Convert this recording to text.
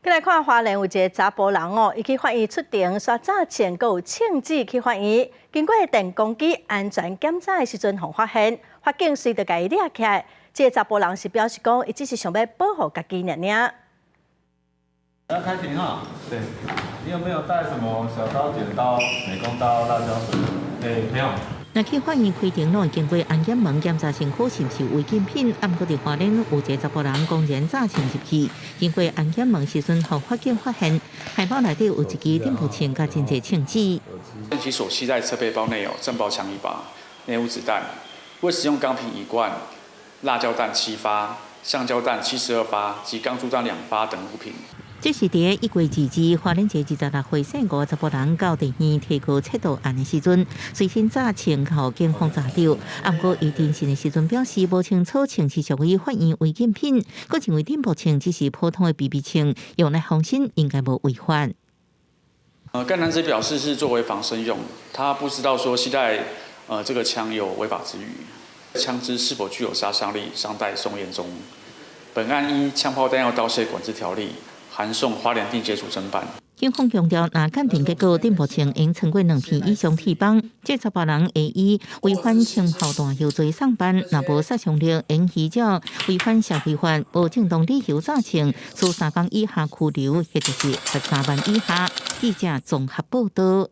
再来看花莲有一个查甫人哦，伊去法院出庭刷诈钱，佮有枪支去法院，经过电工机安全检查的时阵，互发现，法警随着甲伊抓起来。这个查甫人是表示讲，伊只是想要保护家己尔。要开庭哈？对。你有没有带什么小刀、剪刀、美工刀、辣椒水？没有。 那去法院开庭拢经过安检门检查身躯是毋是违禁品，啊，毋过伫花莲有一个查甫人公然诈钱入去，经过安检门时阵，互法警发现海报内底有一支电步枪甲真侪枪支。其所携带侧背包内有震爆枪1把，内无子弹，未使用钢瓶1罐、辣椒弹7发、橡胶弹72发及钢珠弹2发等物品。 这是伫1月2日，花莲一个26岁姓吴查甫人到地院提告窃盗案的时阵，随身诈钱后警方查到。啊，不过伊定性的时阵表示无清楚枪是属于法院违禁品，佮认为电步枪只是普通的 BB 枪，用来防身应该无违法。该男子表示是作为防身用，他不知道说携带这个枪有违法之余，枪支是否具有杀伤力尚待送验中。本案依《枪炮弹药盗窃管制条例》。 函送花莲地检署侦办。警方强调，若鉴定结果电步枪应穿过2片以上铁棒，这查甫人会以违反枪炮弹药罪上班，若无杀伤力，应依照违反社会法、无正当理由诈枪，处3方以下拘留，或者是罚3万以下。记者综合报道。